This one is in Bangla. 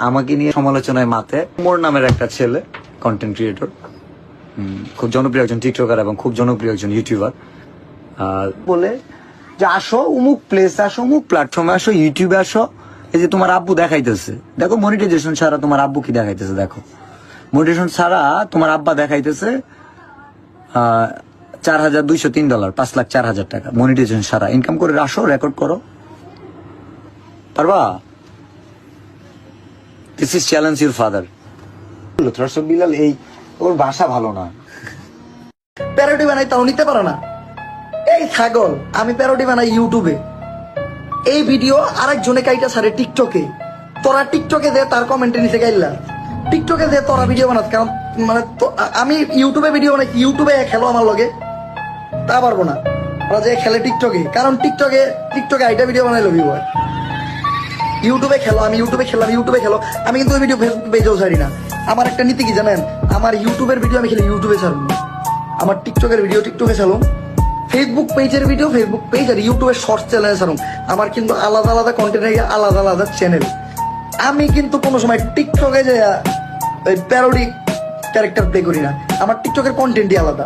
আমাকে নিয়ে সমালোচনায় মাতে মোর নামের একটা ছেলে কন্টেন্ট ক্রিয়েটর, খুব জনপ্রিয় একজন টিকটকার এবং খুব জনপ্রিয় একজন ইউটিউবার, বলে যে আসো অমুক প্লেসে আসো, অমুক প্ল্যাটফর্মে আসো, ইউটিউবে আসো, এই যে তোমার আব্বু দেখাইতেছে, দেখো মনিটাইজেশন ছাড়া তোমার আব্বু কি দেখাইতেছে, দেখো মনিটাইজেশন ছাড়া তোমার আব্বা দেখাইতেছে $4,203, 5,04,000 টাকা মনিটাইজেশন ছাড়া ইনকাম করে আসো, রেকর্ড করো, পারবা? This is challenge your father. Bilal এই ওর ভাষা ভালো না, প্যারোডি বানাই তাও নিতে পারে না। এই ছাগল, আমি প্যারোডি বানাই ইউটিউবে, এই ভিডিও আরেকজনে কাইটা ছাড়ে টিকটকে, তোরা টিকটকে দে তার কমেন্টে নিচে গাইলা, টিকটকে দে তোরা ভিডিও বানাত, কারণ মানে আমি ইউটিউবে ভিডিও বানাই, ইউটিউবে খেলো আমার লগে তা পারবো না, ওরা যে খেলে টিকটকে, কারণ টিকটকে আইটা ভিডিও বানাইলো ভিউয়ার, ইউটিউবে খেলো, আমি ইউটিউবে খেলাম, ইউটিউবে খেলো, আমি কিন্তু ওই ভিডিও ফেসবুক পেজেও ছাড়ি না। আমার একটা নীতি কি জানেন, আমার ইউটিউবের ভিডিও আমি খেলে ইউটিউবে ছাড়ব, আমার টিকটকের ভিডিও টিকটকে ছাড়ুন, ফেসবুক পেজের ভিডিও ফেসবুক পেজ আর ইউটিউবের শর্টস চ্যানেলে ছাড়ুন। আমার কিন্তু আলাদা আলাদা কন্টেন্ট, আলাদা আলাদা চ্যানেল। আমি কিন্তু কোনো সময় টিকটকে যে প্যারোডি ক্যারেক্টার প্লে করি না, আমার টিকটকের কন্টেন্টই আলাদা।